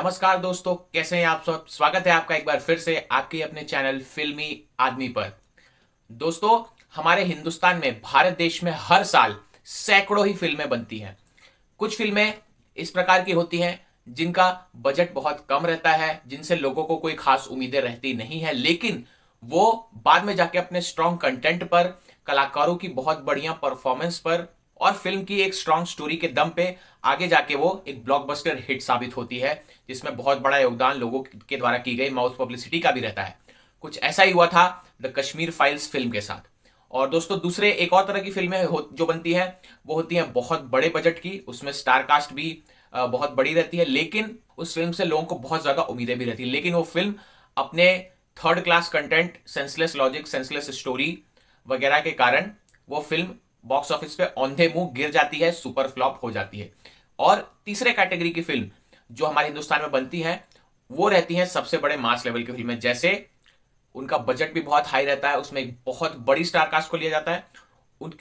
नमस्कार दोस्तों, कैसे हैं आप सब। स्वागत है आपका एक बार फिर से आपके अपने चैनल फिल्मी आदमी पर। दोस्तों, हमारे हिंदुस्तान में, भारत देश में हर साल सैकड़ों ही फिल्में बनती हैं। कुछ फिल्में इस प्रकार की होती हैं जिनका बजट बहुत कम रहता है, जिनसे लोगों को कोई खास उम्मीदें रहती नहीं है, लेकिन वो बाद में जाके अपने स्ट्रॉन्ग कंटेंट पर, कलाकारों की बहुत बढ़िया परफॉर्मेंस पर और फिल्म की एक स्ट्रॉन्ग स्टोरी के दम पे आगे जाके वो एक ब्लॉकबस्टर हिट साबित होती है, जिसमें बहुत बड़ा योगदान लोगों के द्वारा की गई माउथ पब्लिसिटी का भी रहता है। कुछ ऐसा ही हुआ था द कश्मीर फाइल्स फिल्म के साथ। और दोस्तों, दूसरे एक और तरह की फिल्में जो बनती हैं वो होती हैं बहुत बड़े बजट की, उसमें स्टार कास्ट भी बहुत बड़ी रहती है, लेकिन उस फिल्म से लोगों को बहुत ज्यादा उम्मीदें भी रहती है, लेकिन वो फिल्म अपने third class content, senseless logic, senseless story वगैरह के कारण वो फिल्म बॉक्स ऑफिस पे औंधे मुंह गिर जाती है, सुपर फ्लॉप हो जाती है। और तीसरे कैटेगरी की फिल्म जो हमारे हिंदुस्तान में बनती है वो रहती है सबसे बड़े मास लेवल की फिल्में, जैसे उनका बजट भी बहुत हाई रहता है, उसमें एक बहुत बड़ी स्टार कास्ट को लिया जाता है,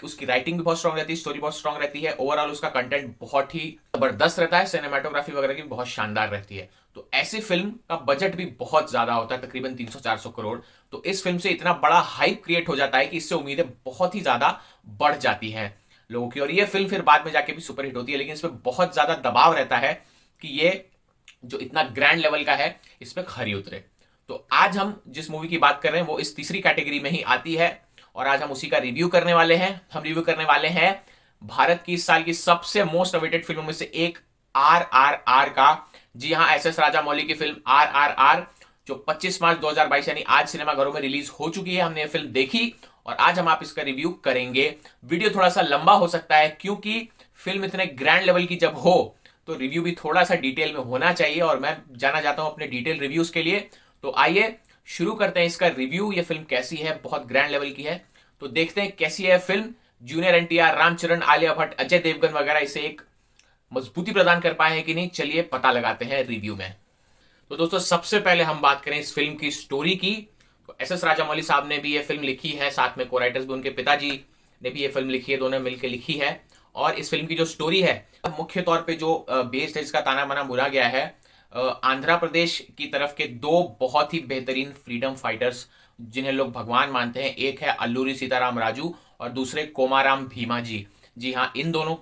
उसकी राइटिंग भी बहुत स्ट्रांग रहती है, स्टोरी बहुत स्ट्रांग रहती है, ओवरऑल उसका कंटेंट बहुत ही जबरदस्त रहता है, सिनेमाटोग्राफी वगैरह की बहुत शानदार रहती है। तो ऐसी फिल्म का बजट भी बहुत ज्यादा होता है, तकरीबन 300-400 करोड़। तो इस फिल्म से इतना बड़ा हाइप क्रिएट हो जाता है कि इससे उम्मीदें बहुत ही ज्यादा बढ़ जाती हैं लोगों की, और ये फिल्म फिर बाद में जाके भी सुपर हिट होती है, लेकिन इसमें बहुत ज्यादा दबाव रहता है कि ये जो इतना ग्रैंड लेवल का है इस पर खरी उतरे। तो आज हम जिस मूवी की बात कर रहे हैं वो इस तीसरी कैटेगरी में ही आती है, और आज हम उसी का रिव्यू करने वाले हैं। हम रिव्यू करने वाले हैं भारत की इस साल की सबसे मोस्ट अवेटेड फिल्मों में से एक, RRR का। जी हां, SS राजामौली की फिल्म RRR, जो 25 मार्च 2022 यानी आज सिनेमाघरों में रिलीज हो चुकी है। हमने ये फिल्म देखी और आज हम आप इसका रिव्यू करेंगे। वीडियो थोड़ा सा लंबा हो सकता है क्योंकि फिल्म इतने ग्रैंड लेवल की जब हो तो रिव्यू भी थोड़ा सा डिटेल में होना चाहिए, और मैं जाना चाहता हूं अपने डिटेल रिव्यूज के लिए। तो आइए शुरू करते हैं इसका रिव्यू। ये फिल्म कैसी है, बहुत ग्रैंड लेवल की है, तो देखते हैं कैसी है film. Junior NTR, Ramcharan, Alia Bhatt, Ajay Devgan वगैरह इसे एक मजबूती प्रदान कर पाए हैं कि नहीं, चलिए पता लगाते हैं रिव्यू में। तो दोस्तों, सबसे पहले हम बात करें इस फिल्म की स्टोरी की। तो SS राजामौली साहब ने भी ये फिल्म लिखी है, साथ में को राइटर्स भी उनके पिताजी ने भी ये फिल्म लिखी है, दोनों मिलकर लिखी है। और इस फिल्म की जो स्टोरी है मुख्य तौर पे जो बेस्ड है, जिसका ताना बाना बुना गया है आंध्र प्रदेश की तरफ के दो बहुत ही बेहतरीन फ्रीडम फाइटर्स जिन्हें लोग भगवान मानते हैं। एक है अल्लूरी सीताराम राजू और दूसरे कोमाराम भीमा जी। जी हाँ, इन दोनों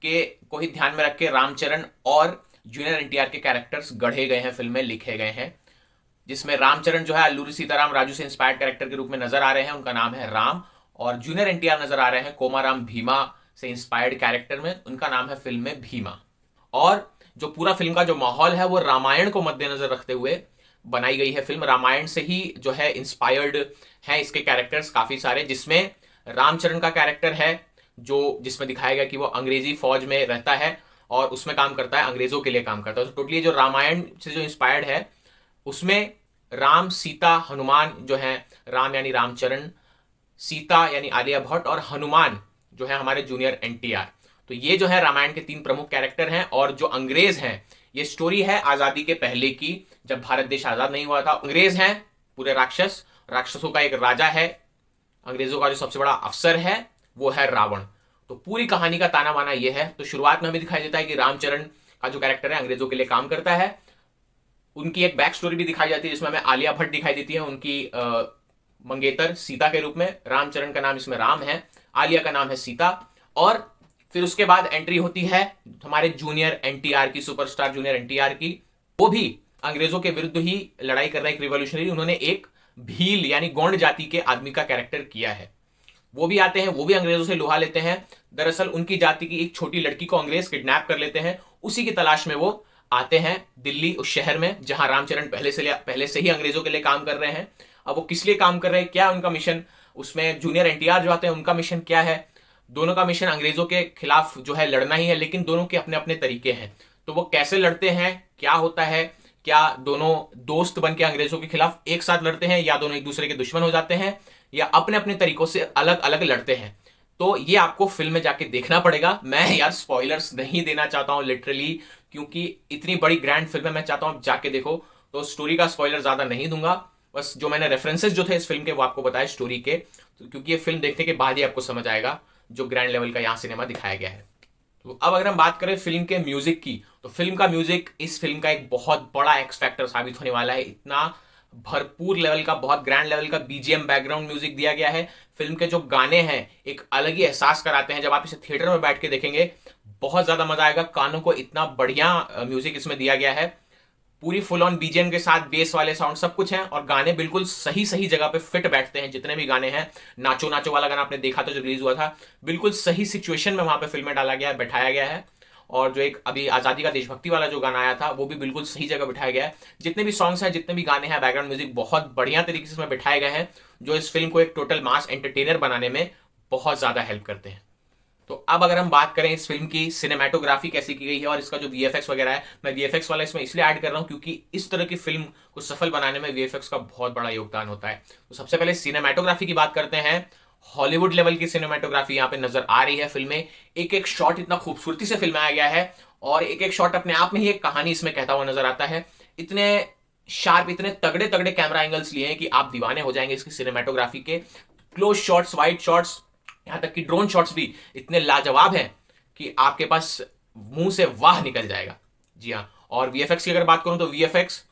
के को ही ध्यान में रख के रामचरण और जूनियर NTR के कैरेक्टर्स गढ़े गए हैं, फिल्म में लिखे गए हैं, जिसमें रामचरण जो है अल्लूरी सीताराम राजू से इंस्पायर्ड कैरेक्टर के रूप में नजर आ रहे हैं, उनका नाम है राम। और जूनियर NTR नजर आ रहे हैं कोमाराम भीमा से इंस्पायर्ड कैरेक्टर में, उनका नाम है फिल्म में भीमा। और जो पूरा फिल्म का जो माहौल है वो रामायण को मद्देनजर रखते हुए बनाई गई है फिल्म। रामायण से ही जो है इंस्पायर्ड है इसके कैरेक्टर्स काफी सारे, जिसमें रामचरण का कैरेक्टर है जो जिसमें दिखाया गया कि वो अंग्रेजी फौज में रहता है और उसमें काम करता है, अंग्रेजों के लिए काम करता है। तो टोटली जो रामायण से जो इंस्पायर्ड है उसमें राम, सीता, हनुमान जो है, राम यानी रामचरण, सीता यानी आलिया भट्ट और हनुमान जो है हमारे जूनियर NTR। तो ये जो है रामायण के तीन प्रमुख कैरेक्टर हैं। और जो अंग्रेज हैं, ये स्टोरी है आजादी के पहले की, जब भारत देश आजाद नहीं हुआ था। अंग्रेज हैं पूरे राक्षस, राक्षसों का एक राजा है, अंग्रेजों का जो सबसे बड़ा अफसर है वो है रावण। तो पूरी कहानी का ताना बाना ये है। तो शुरुआत में हमें दिखाई देता है कि रामचरण का जो कैरेक्टर है अंग्रेजों के लिए काम करता है, उनकी एक बैक स्टोरी भी दिखाई जाती है जिसमें हमें आलिया भट्ट दिखाई देती है उनकी मंगेतर सीता के रूप में। रामचरण का नाम इसमें राम है, आलिया का नाम है सीता। और फिर उसके बाद एंट्री होती है हमारे जूनियर NTR की, सुपरस्टार जूनियर NTR की। वो भी अंग्रेजों के विरुद्ध ही लड़ाई कर रहे, एक रिवॉल्यूशनरी। उन्होंने एक भील यानी गोंड जाति के आदमी का कैरेक्टर किया है। वो भी आते हैं, वो भी अंग्रेजों से लोहा लेते हैं। दरअसल उनकी जाति की एक छोटी लड़की को अंग्रेज किडनैप कर लेते हैं, उसी की तलाश में वो आते हैं दिल्ली, उस शहर में जहां रामचरण पहले से ही अंग्रेजों के लिए काम कर रहे हैं। अब वो किस लिए काम कर रहे हैं, क्या उनका मिशन, उसमें जूनियर NTR जो आते हैं उनका मिशन क्या है। दोनों का मिशन अंग्रेजों के खिलाफ जो है लड़ना ही है, लेकिन दोनों के अपने अपने तरीके हैं। तो वो कैसे लड़ते हैं, क्या होता है, क्या दोनों दोस्त बन के अंग्रेजों के खिलाफ एक साथ लड़ते हैं, या दोनों एक दूसरे के दुश्मन हो जाते हैं, या अपने अपने तरीकों से अलग अलग लड़ते हैं, तो ये आपको फिल्म में जाके देखना पड़ेगा। मैं यार स्पॉयलर्स नहीं देना चाहता हूं लिटरली, क्योंकि इतनी बड़ी ग्रैंड फिल्म है, मैं चाहता हूं जाके देखो। तो स्टोरी का स्पॉइलर ज्यादा नहीं दूंगा, बस जो मैंने रेफरेंसेस जो थे इस फिल्म के वो आपको बताया स्टोरी के, तो क्योंकि ये फिल्म देखने के बाद ही आपको समझ आएगा जो ग्रैंड लेवल का यहां सिनेमा दिखाया गया है। तो अब अगर हम बात करें फिल्म के म्यूजिक की, तो फिल्म का म्यूजिक इस फिल्म का एक बहुत बड़ा एक्स फैक्टर साबित होने वाला है। इतना भरपूर लेवल का, बहुत ग्रैंड लेवल का बीजीएम बैकग्राउंड म्यूजिक दिया गया है। फिल्म के जो गाने हैं एक अलग ही एहसास कराते हैं। जब आप इसे थिएटर में बैठ के देखेंगे बहुत ज्यादा मजा आएगा। कानों को इतना बढ़िया म्यूजिक इसमें दिया गया है, पूरी फुल ऑन बीजीएम के साथ बेस वाले साउंड सब कुछ है, और गाने बिल्कुल सही सही जगह पे फिट बैठते हैं। जितने भी गाने हैं, नाचो नाचो वाला गाना आपने देखा था जो रिलीज हुआ था, बिल्कुल सही सिचुएशन में वहां पे फिल्म में डाला गया है, बैठाया गया है। और जो एक अभी आजादी का देशभक्ति वाला जो गाना आया था वो भी बिल्कुल सही जगह बिठाया गया है। जितने भी सॉन्ग्स हैं, जितने भी गाने हैं, बैकग्राउंड म्यूजिक बहुत बढ़िया तरीके से इसमें बिठाए गए हैं, जो इस फिल्म को एक टोटल मास एंटरटेनर बनाने में बहुत ज्यादा हेल्प करते हैं। तो अब अगर हम बात करें इस फिल्म की सिनेमेटोग्राफी कैसी की गई है और इसका जो वीएफएक्स वगैरह है, मैं वीएफएक्स वाला इसमें इसलिए ऐड कर रहा हूं क्योंकि इस तरह की फिल्म को सफल बनाने में वीएफएक्स का बहुत बड़ा योगदान होता है। तो सबसे पहले सिनेमेटोग्राफी की बात करते हैं। हॉलीवुड लेवल की सिनेमेटोग्राफी यहाँ पे नजर आ रही है फिल्म में। एक एक शॉट इतना खूबसूरती से फिल्माया गया है और एक एक शॉट अपने आप में ही एक कहानी इसमें कहता हुआ नजर आता है। इतने शार्प, इतने तगड़े तगड़े कैमरा एंगल्स लिए हैं कि आप दीवाने हो जाएंगे इसकी सिनेमेटोग्राफी के। क्लोज शॉट्स, वाइड शॉट्स, यहां तक कि ड्रोन शॉट्स भी इतने लाजवाब हैं कि आपके पास मुंह से वाह निकल जाएगा। जी हाँ। और वीएफएक्स की अगर बात करूं तो वीएफएक्स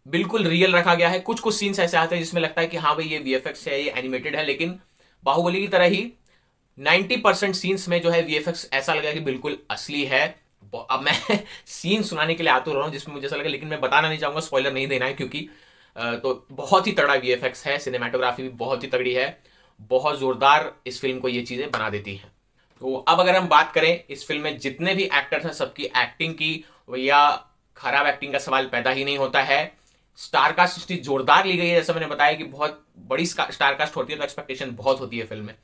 बिल्कुल रियल रखा गया है। कुछ कुछ सीन्स ऐसे आते हैं जिसमें लगता है कि हाँ भाई ये वीएफएक्स है, ये एनिमेटेड है, लेकिन बाहुबली की तरह ही 90% सीन्स में जो है वीएफएक्स ऐसा लगा कि बिल्कुल असली है। अब मैं सीन सुनाने के लिए आतुर रहा हूं जिसमें मुझे ऐसा लगा, लेकिन मैं बताना नहीं चाहूंगा, स्पॉइलर नहीं देना है, क्योंकि तो बहुत ही तगड़ा वीएफएक्स है, सिनेमेटोग्राफी भी बहुत ही तगड़ी है, बहुत जोरदार इस फिल्म को ये चीजें बना देती हैं। तो अब अगर हम बात करें इस फिल्म में जितने भी एक्टर्स हैं सबकी एक्टिंग की, भैया खराब एक्टिंग का सवाल पैदा ही नहीं होता है। स्टार कास्ट जोरदार ली गई है, जैसा मैंने बताया कि बहुत बड़ी स्टार कास्ट होती है तो एक्सपेक्टेशन बहुत होती है फिल्म में।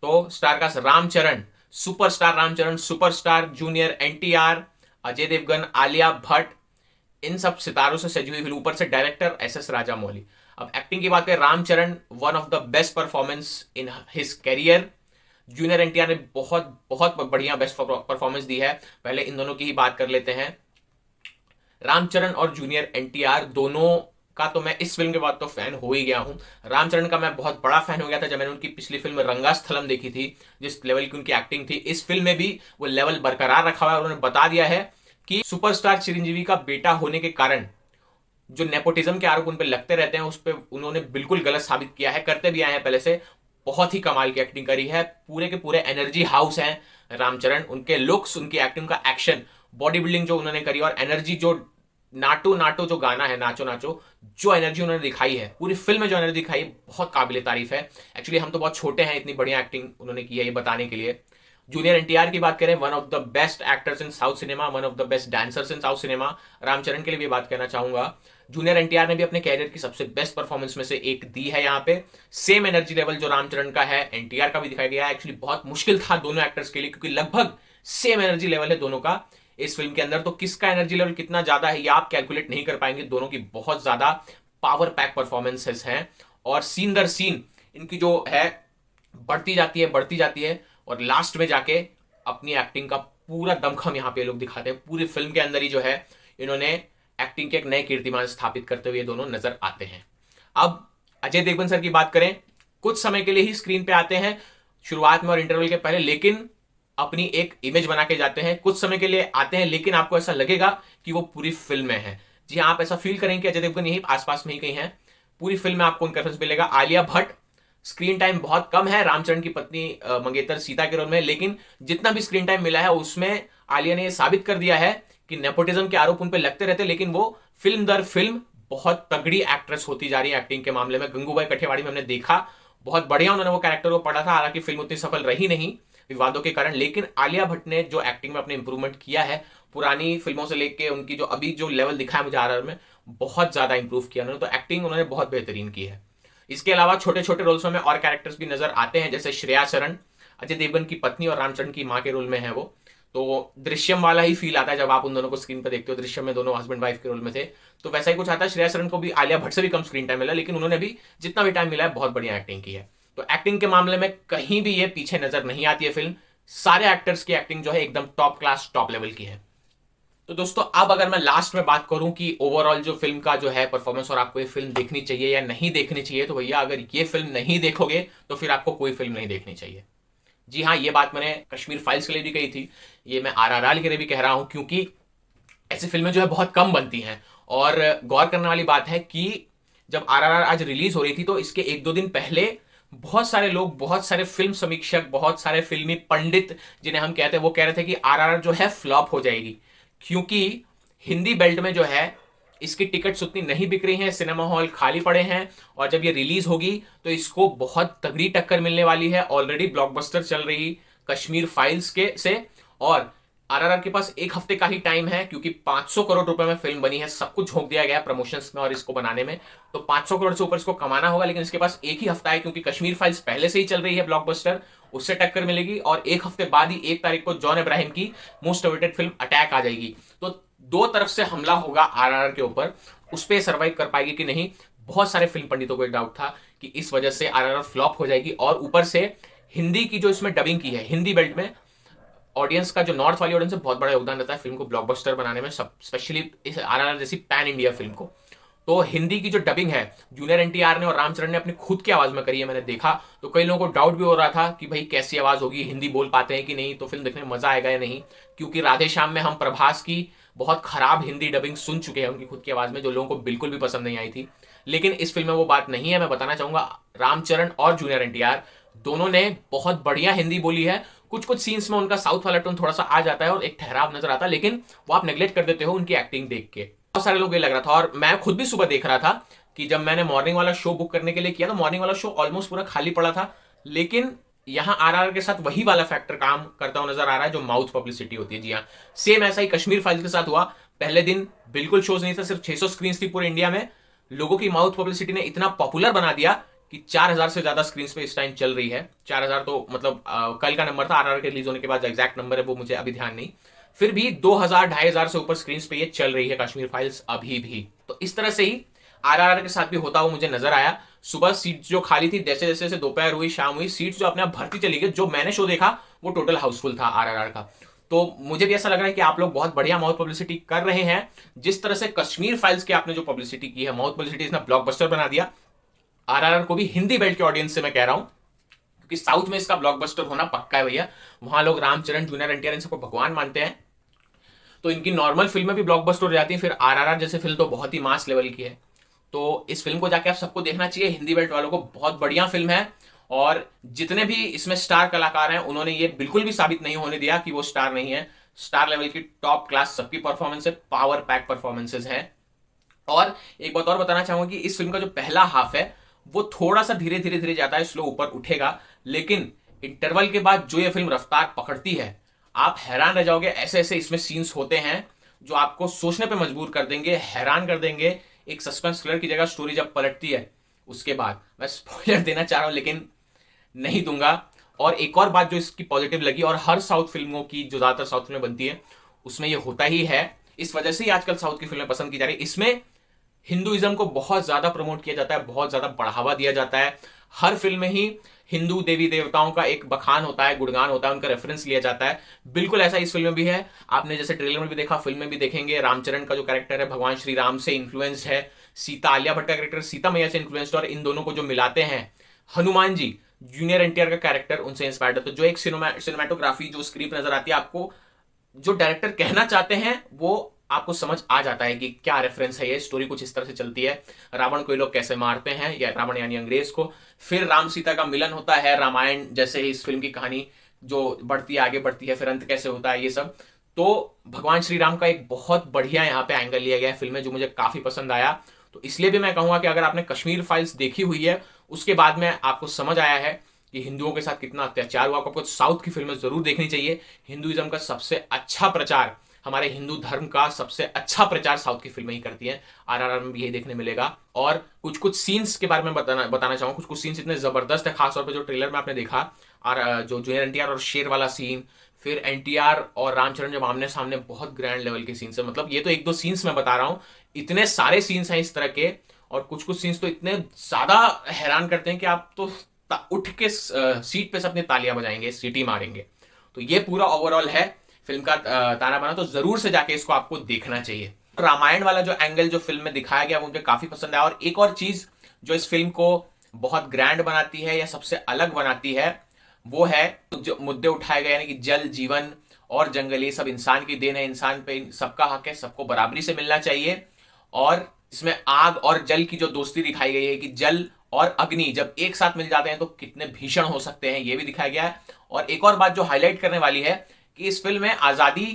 तो star cast Ram Charan, superstar Ram Charan, superstar junior NTR, Ajay Devgan, Alia Bhatt, इन सब सितारों से सजी हुई फिल्म। ऊपर से डायरेक्टर एस राजामौली। अब एक्टिंग की बात करें, Ramcharan one of the best performance in his career. Junior NTR ने बहुत बहुत बढ़िया बेस्ट परफॉर्मेंस दी है। पहले इन दोनों की ही बात कर लेते हैं। रामचरण और जूनियर एनटीआर दोनों का तो मैं इस फिल्म के बाद तो फैन हो ही गया हूं। रामचरण का मैं बहुत बड़ा फैन हो गया था जब मैंने उनकी पिछली फिल्म रंगास्थलम देखी थी। जिस लेवल की उनकी एक्टिंग थी, इस फिल्म में भी वो लेवल बरकरार रखा हुआ है। उन्होंने बता दिया है कि सुपरस्टार चिरंजीवी का बेटा होने के कारण जो नेपोटिज्म के आरोप उन पर लगते रहते हैं, उस पर उन्होंने बिल्कुल गलत साबित किया है, करते भी आए हैं पहले से। बहुत ही कमाल की एक्टिंग करी है, पूरे के पूरे एनर्जी हाउस हैं रामचरण। उनके लुक्स, उनकी एक्टिंग का एक्शन, बॉडी बिल्डिंग जो उन्होंने करी, और एनर्जी जो नाटो नाटो जो गाना है, नाचो नाचो, जो एनर्जी उन्होंने दिखाई है पूरी फिल्म में, जो एनर्जी दिखाई, बहुत काबिल तारीफ है। एक्चुअली हम तो बहुत छोटे हैं, इतनी बढ़िया एक्टिंग उन्होंने की है ये बताने के लिए। जूनियर एनटीआर की बात करें, one of the best actors in south cinema, one of the best dancers in south cinema. Ramcharan के लिए भी बात कहना चाहूंगा, जूनियर एनटीआर ने भी अपने कैरियर की सबसे बेस्ट परफॉर्मेंस में से एक दी है यहाँ पे। सेम एनर्जी लेवल जो रामचरण का है, एनटीआर का भी दिखाया गया है। एक्चुअली बहुत मुश्किल था दोनों एक्टर्स के लिए, क्योंकि लगभग सेम एनर्जी लेवल है दोनों का इस फिल्म के अंदर। तो किसका एनर्जी लेवल कितना ज्यादा है ये आप कैलकुलेट नहीं कर पाएंगे। दोनों की बहुत ज्यादा पावर पैक परफॉर्मेंसेस हैं, और सीन दर सीन इनकी जो है बढ़ती जाती है, बढ़ती जाती है, और लास्ट में जाके अपनी एक्टिंग का पूरा दमखम यहाँ पे लोग दिखाते हैं। पूरी फिल्म के अंदर ही जो है इन्होंने एक्टिंग के एक नए कीर्तिमान स्थापित करते हुए दोनों नजर आते हैं। अब अजय देवगन सर की बात करें, कुछ समय के लिए ही स्क्रीन पे आते हैं शुरुआत में और इंटरवल के पहले, लेकिन अपनी एक इमेज बना के जाते हैं। कुछ समय के लिए आते हैं, लेकिन आपको ऐसा लगेगा कि वो पूरी फिल्म में है। जी हाँ, आप ऐसा फील करेंगे कि अजय देवगन यही आसपास में ही कहीं है। पूरी फिल्म में आपको उनका रेफरेंस मिलेगा। आलिया भट्ट, स्क्रीन टाइम बहुत कम है रामचरण की पत्नी मंगेतर सीता के रोल में, लेकिन जितना भी स्क्रीन टाइम मिला है उसमें आलिया ने साबित कर दिया है कि नेपोटिज्म के आरोप उन पर लगते रहते, लेकिन वो फिल्म दर फिल्म बहुत तगड़ी एक्ट्रेस होती जा रही है एक्टिंग के मामले में। गंगूबाई कठेवाड़ी में हमने देखा, बहुत बढ़िया उन्होंने वो कैरेक्टर को पढ़ा था। हालांकि फिल्म उतनी सफल रही नहीं विवादों के कारण, लेकिन आलिया भट्ट ने जो एक्टिंग में अपने इंप्रूवमेंट किया है, पुरानी फिल्मों से लेके उनकी जो अभी जो लेवल दिखाया मुझे आरआर में, बहुत ज्यादा इंप्रूव किया उन्होंने। तो एक्टिंग उन्होंने बहुत बेहतरीन की है। इसके अलावा छोटे छोटे रोल्स में और कैरेक्टर्स भी नजर आते हैं, जैसे श्रेया शरण अजय देवगन की पत्नी और रामचरण की माँ के रोल में है वो। तो दृश्यम वाला ही फील आता है जब आप उन दोनों को स्क्रीन पर देखते हो। दृश्यम में दोनों हस्बैंड वाइफ के रोल में थे, तो वैसा ही कुछ आता है। श्रेया शरण को भी आलिया भट्ट से भी कम स्क्रीन टाइम मिला, लेकिन उन्होंने भी जितना भी टाइम मिला है बहुत बढ़िया एक्टिंग की है। तो एक्टिंग के मामले में कहीं भी ये पीछे नजर नहीं आती है फिल्म। सारे एक्टर्स की एक्टिंग जो है एकदम टॉप क्लास, टॉप लेवल की है। तो दोस्तों अब अगर मैं लास्ट में बात करूं कि ओवरऑल जो फिल्म का जो है परफॉर्मेंस और आपको ये फिल्म देखनी चाहिए या नहीं देखनी चाहिए, तो भैया अगर ये फिल्म नहीं देखोगे तो फिर आपको कोई फिल्म नहीं देखनी चाहिए। जी हाँ, ये बात मैंने कश्मीर फाइल्स के लिए भी कही थी, ये मैं आरआरआर के लिए भी कह रहा हूं, क्योंकि ऐसी फिल्में जो है बहुत कम बनती हैं। और गौर करने वाली बात है कि जब आरआरआर आज रिलीज हो रही थी तो इसके एक दो दिन पहले बहुत सारे लोग, बहुत सारे फिल्म समीक्षक, बहुत सारे फिल्मी पंडित जिन्हें हम कहते हैं, वो कह रहे थे कि आरआरआर जो है फ्लॉप हो जाएगी, क्योंकि हिंदी बेल्ट में जो है इसकी टिकट्स उतनी नहीं बिक रही हैं, सिनेमा हॉल खाली पड़े हैं, और जब ये रिलीज होगी तो इसको बहुत तगड़ी टक्कर मिलने वाली है। ऑलरेडी ब्लॉकबस्टर चल रही कश्मीर फाइल्स के से, और आरआरआर के पास एक हफ्ते का ही टाइम है, क्योंकि 500 करोड़ रुपए में फिल्म बनी है, सब कुछ झोंक दिया गया है प्रमोशंस में और इसको बनाने में, तो 500 करोड़ से ऊपर इसको कमाना होगा। लेकिन इसके पास एक ही हफ्ता है, क्योंकि कश्मीर फाइल्स पहले से ही चल रही है ब्लॉकबस्टर, उससे टक्कर मिलेगी, और एक हफ्ते बाद ही 1 तारीख को जॉन इब्राहिम की मोस्ट अवेटेड फिल्म अटैक आ जाएगी। तो दो तरफ से हमला होगा आरआरआर के ऊपर, उस पर सर्वाइव कर पाएगी कि नहीं। बहुत सारे फिल्म पंडितों को एक डाउट था कि इस वजह से आरआरआर फ्लॉप हो जाएगी, और ऊपर से हिंदी की जो इसमें डबिंग की है, हिंदी बेल्ट में ऑडियंस का, जो नॉर्थ वाली ऑडियंस है, बहुत बड़ा योगदान रहता है फिल्म को ब्लॉकबस्टर बनाने में, सब स्पेशली इस आरआरआर जैसी पैन इंडिया फिल्म को। तो हिंदी की जो डबिंग है जूनियर एनटीआर ने और रामचरण ने अपनी खुद की आवाज में करी है, मैंने देखा, तो कई लोगों को डाउट भी हो रहा था कि भाई कैसी आवाज होगी, हिंदी बोल पाते हैं कि नहीं, तो फिल्म देखने में मजा आएगा या नहीं, क्योंकि राधे श्याम में हम प्रभास की बहुत खराब हिंदी डबिंग सुन चुके हैं उनकी खुद की आवाज में, जो लोगों को बिल्कुल भी पसंद नहीं आई थी। लेकिन इस फिल्म में वो बात नहीं है। मैं बताना चाहूंगा, रामचरण और जूनियर एनटीआर दोनों ने बहुत बढ़िया हिंदी बोली है। कुछ कुछ सीन्स में उनका साउथ वाला टोन थोड़ा सा आ जाता है और एक ठहराव नजर आता है, लेकिन वो आप नेग्लेक्ट कर देते हो उनकी एक्टिंग देख के। बहुत सारे लोग ये लग रहा था, और मैं खुद भी सुबह देख रहा था कि जब मैंने मॉर्निंग वाला शो बुक करने के लिए किया तो मॉर्निंग वाला शो ऑलमोस्ट पूरा खाली पड़ा था। लेकिन यहां आरआरआर के साथ वही वाला फैक्टर काम करता हुआ नजर आ रहा है जो माउथ पब्लिसिटी होती है। जी हाँ, सेम ऐसा ही कश्मीर फाइल्स के साथ हुआ। पहले दिन बिल्कुल शोज नहीं था, सिर्फ 600 स्क्रीन थी पूरे इंडिया में। लोगों की माउथ पब्लिसिटी ने इतना पॉपुलर बना दिया कि 4000 से ज्यादा स्क्रीन पे इस टाइम चल रही है। 4000 तो मतलब कल का नंबर था, आरआरआर के रिलीज होने के बाद एग्जैक्ट नंबर है वो मुझे अभी ध्यान नहीं, फिर भी 2000 2500 से ऊपर स्क्रीन पे ये चल रही है कश्मीर फाइल्स अभी भी। तो इस तरह से ही आरआरआर के साथ भी होता हुआ मुझे नजर आया। सुबह सीट जो खाली थी, जैसे जैसे जैसे दोपहर हुई, शाम हुई, सीट्स जो अपने आप भरती चली गई। जो मैंने शो देखा वो टोटल हाउसफुल था आरआरआर का। तो मुझे भी ऐसा लग रहा है कि आप लोग बहुत बढ़िया माउथ पब्लिसिटी कर रहे हैं। जिस तरह से कश्मीर फाइल्स की आपने जो पब्लिसिटी की है, माउथ पब्लिसिटी, इसने ब्लॉकबस्टर बना दिया। आरआरआर को भी हिंदी बेल्ट के ऑडियंस से मैं कह रहा हूं, क्योंकि साउथ में इसका ब्लॉकबस्टर होना पक्का है भैया। वहां लोग रामचरण, जूनियर एनटीआर, इन सबको भगवान मानते हैं, तो इनकी नॉर्मल फिल्में भी ब्लॉकबस्टर हो जाती हैं। फिर आरआरआर जैसे फिल्म तो बहुत ही मास लेवल की है। तो इस फिल्म को जाके आप सबको देखना चाहिए, हिंदी बेल्ट वालों को। बहुत बढ़िया फिल्म है, और जितने भी इसमें स्टार कलाकार हैं उन्होंने ये बिल्कुल भी साबित नहीं होने दिया कि वो स्टार नहीं है। स्टार लेवल की टॉप क्लास सबकी परफॉर्मेंस है, पावर पैक परफॉर्मेंसेज है। और एक बात और बताना चाहूंगा कि इस फिल्म का जो पहला हाफ है वो थोड़ा सा धीरे धीरे धीरे जाता है, स्लो ऊपर उठेगा, लेकिन इंटरवल के बाद जो ये फिल्म रफ्तार पकड़ती है, आप हैरान रह जाओगे। ऐसे ऐसे इसमें सीन्स होते हैं जो आपको सोचने पे मजबूर कर देंगे, हैरान कर देंगे। एक सस्पेंस थ्रिलर की जगह स्टोरी जब पलटती है उसके बाद, मैं स्पॉइलर देना चाह रहा हूं लेकिन नहीं दूंगा। और एक और बात जो इसकी पॉजिटिव लगी, और हर साउथ फिल्मों की जो ज्यादातर साउथ फिल्में बनती है उसमें ये होता ही है, इस वजह से ही आजकल साउथ की फिल्में पसंद की जा रही है, इसमें हिंदुइज्म को बहुत ज्यादा प्रमोट किया जाता है, बहुत ज्यादा बढ़ावा दिया जाता है। हर फिल्म में ही हिंदू देवी देवताओं का एक बखान होता है, गुणगान होता है, उनका रेफरेंस लिया जाता है। बिल्कुल ऐसा इस फिल्म में भी है। आपने जैसे ट्रेलर में भी देखा, फिल्म में भी देखेंगे, रामचरण का जो कैरेक्टर है भगवान श्री राम से इन्फ्लुएंस्ड है, सीता, आलिया भट्ट का कैरेक्टर सीता मैया से इन्फ्लुएंस्ड, और इन दोनों को जो मिलाते हैं, हनुमान जी, जूनियर एनटीआर का कैरेक्टर उनसे इंस्पायर्ड है। तो जो एक सिनेमाटोग्राफी जो स्क्रिप्ट नजर आती है आपको, जो डायरेक्टर कहना चाहते हैं वो आपको समझ आ जाता है कि क्या रेफरेंस है। ये स्टोरी कुछ इस तरह से चलती है, रावण को ये लोग कैसे मारते हैं, या रावण यानी अंग्रेज को, फिर राम सीता का मिलन होता है, रामायण जैसे ही इस फिल्म की कहानी जो बढ़ती है, आगे बढ़ती है, फिर अंत कैसे होता है, ये सब। तो भगवान श्री राम का एक बहुत बढ़िया यहाँ पे एंगल लिया गया है फिल्म में, जो मुझे काफी पसंद आया। तो इसलिए भी मैं कहूंगा कि अगर आपने कश्मीर फाइल्स देखी हुई है, उसके बाद में आपको समझ आया है कि हिंदुओं के साथ कितना अत्याचार हुआ, आपको साउथ की फिल्में जरूर देखनी चाहिए। हिंदुइज्म का सबसे अच्छा प्रचार, हमारे हिंदू धर्म का सबसे अच्छा प्रचार साउथ की फिल्में ही करती हैं। आरआरआर में भी यही देखने मिलेगा। और कुछ कुछ सीन्स के बारे में बताना चाहूंगा। कुछ कुछ सीन्स इतने जबरदस्त है, खासतौर पर जो ट्रेलर में आपने देखा, और जो जूनियर एनटीआर और शेर वाला सीन, फिर एनटीआर और रामचरण जब आमने सामने, बहुत ग्रैंड लेवल के सीन्स है। मतलब ये तो एक दो सीन्स मैं बता रहा हूं, इतने सारे सीन्स हैं इस तरह के। और कुछ कुछ सीन्स तो इतने ज्यादा हैरान करते हैं कि आप तो उठ के सीट पे से अपनी तालियां बजाएंगे, सीटी मारेंगे। तो ये पूरा ओवरऑल है फिल्म का ताना बाना, तो जरूर से जाके इसको आपको देखना चाहिए। रामायण वाला जो एंगल जो फिल्म में दिखाया गया वो मुझे काफी पसंद आया। और एक और चीज जो इस फिल्म को बहुत ग्रैंड बनाती है या सबसे अलग बनाती है, वो है जो मुद्दे उठाए गए, यानी कि जल, जीवन और जंगल, ये सब इंसान की देन है, इंसान पे सबका हक है, सबको बराबरी से मिलना चाहिए। और इसमें आग और जल की जो दोस्ती दिखाई गई है कि जल और अग्नि जब एक साथ मिल जाते हैं तो कितने भीषण हो सकते हैं, ये भी दिखाया गया है। और एक और बात जो हाईलाइट करने वाली है कि इस फिल्म में आजादी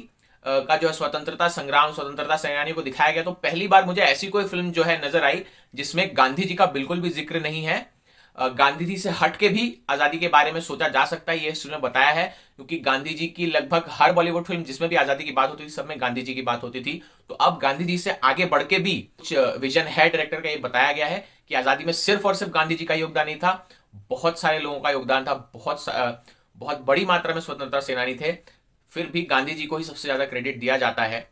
का जो है स्वतंत्रता संग्राम, स्वतंत्रता सेनानी को दिखाया गया। तो पहली बार मुझे ऐसी कोई फिल्म जो है नजर आई जिसमें गांधी जी का बिल्कुल भी जिक्र नहीं है। गांधी जी से हट के भी आजादी के बारे में सोचा जा सकता है, ये इस फिल्म में बताया है। क्योंकि गांधी जी की लगभग हर बॉलीवुड फिल्म जिसमें भी आजादी की बात होती थी, सब में गांधी जी की बात होती थी। तो अब गांधी जी से आगे बढ़ के भी कुछ विजन है डायरेक्टर का, ये बताया गया है कि आजादी में सिर्फ और सिर्फ गांधी जी का योगदान नहीं था, बहुत सारे लोगों का योगदान था, बहुत बड़ी मात्रा में स्वतंत्रता सेनानी थे। फिर भी गांधी जी को ही सबसे ज्यादा क्रेडिट दिया जाता है।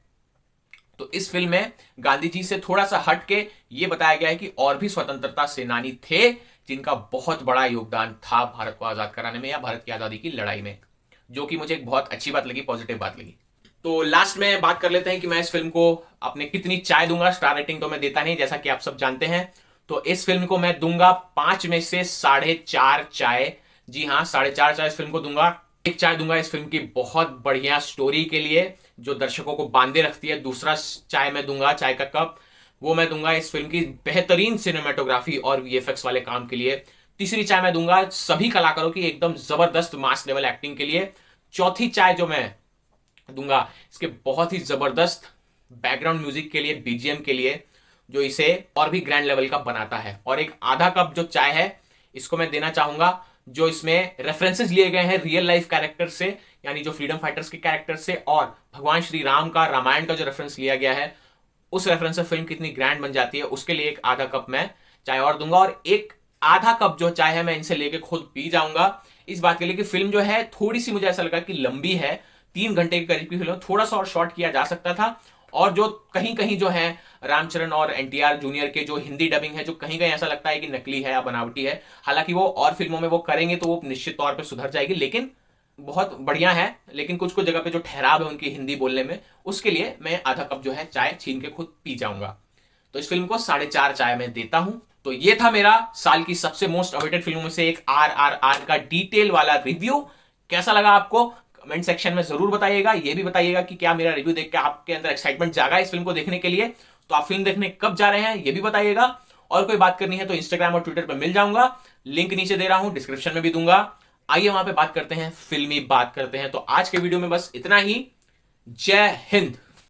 तो इस फिल्म में गांधी जी से थोड़ा सा हट के ये बताया गया है कि और भी स्वतंत्रता सेनानी थे जिनका बहुत बड़ा योगदान था भारत को आजाद कराने में या भारत की आजादी की लड़ाई में, जो कि मुझे एक बहुत अच्छी बात लगी, पॉजिटिव बात लगी। तो लास्ट में बात कर लेते हैं कि मैं इस फिल्म को अपने कितनी चाय दूंगा। स्टार रेटिंग तो मैं देता नहीं, जैसा कि आप सब जानते हैं। तो इस फिल्म को मैं दूंगा 5 में से 4.5 चाय। जी हाँ, 4.5 चाय इस फिल्म को दूंगा। एक चाय दूंगा इस फिल्म की बहुत बढ़िया स्टोरी के लिए जो दर्शकों को बांधे रखती है। दूसरा चाय मैं दूंगा, चाय का कप, वो मैं दूंगा इस फिल्म की बेहतरीन सिनेमेटोग्राफी और वीएफएक्स वाले काम के लिए। तीसरी चाय मैं दूंगा सभी कलाकारों की एकदम जबरदस्त मास लेवल एक्टिंग के लिए। चौथी चाय जो मैं दूंगा इसके बहुत ही जबरदस्त बैकग्राउंड म्यूजिक के लिए, बीजीएम के लिए, जो इसे और भी ग्रैंड लेवल का बनाता है। और एक आधा कप जो चाय है इसको मैं देना चाहूंगा जो इसमें रेफरेंसेस लिए गए हैं रियल लाइफ कैरेक्टर से, यानी जो फ्रीडम फाइटर्स के कैरेक्टर से, और भगवान श्री राम का रामायण का जो रेफरेंस लिया गया है, उस रेफरेंस से फिल्म कितनी ग्रैंड बन जाती है, उसके लिए एक आधा कप मैं चाय और दूंगा। और एक आधा कप जो चाय है मैं इनसे लेके खुद पी जाऊंगा, इस बात के लिए कि फिल्म जो है थोड़ी सी मुझे ऐसा लगा कि लंबी है, 3 घंटे के करीब की फिल्म, थोड़ा सा और शॉर्ट किया जा सकता था। और जो कहीं कहीं जो है रामचरण और एनटीआर जूनियर के जो हिंदी डबिंग है, जो कहीं कहीं ऐसा लगता है कि नकली है या बनावटी है, हालांकि वो और फिल्मों में वो करेंगे तो वो निश्चित तौर पे सुधर जाएगी, लेकिन बहुत बढ़िया है। लेकिन कुछ कुछ जगह पे जो ठहराव है उनकी हिंदी बोलने में, उसके लिए मैं आधा कप जो है चाय छीन के खुद पी जाऊंगा। तो इस फिल्म को 4.5 चाय में देता हूं। तो ये था मेरा साल की सबसे मोस्ट अवेटेड फिल्मों में से एक RRR का डिटेल वाला रिव्यू। कैसा लगा आपको कमेंट सेक्शन में जरूर बताइएगा। ये भी बताइएगा कि क्या मेरा रिव्यू देख के आपके अंदर एक्साइटमेंट जागा इस फिल्म को देखने के लिए। तो आप फिल्म देखने कब जा रहे हैं ये भी बताइएगा। और कोई बात करनी है तो इंस्टाग्राम और ट्विटर पर मिल जाऊंगा, लिंक नीचे दे रहा हूं, डिस्क्रिप्शन में भी दूंगा। आइए वहां पे बात करते हैं, फिल्मी बात करते हैं। तो आज के वीडियो में बस इतना ही। जय हिंद।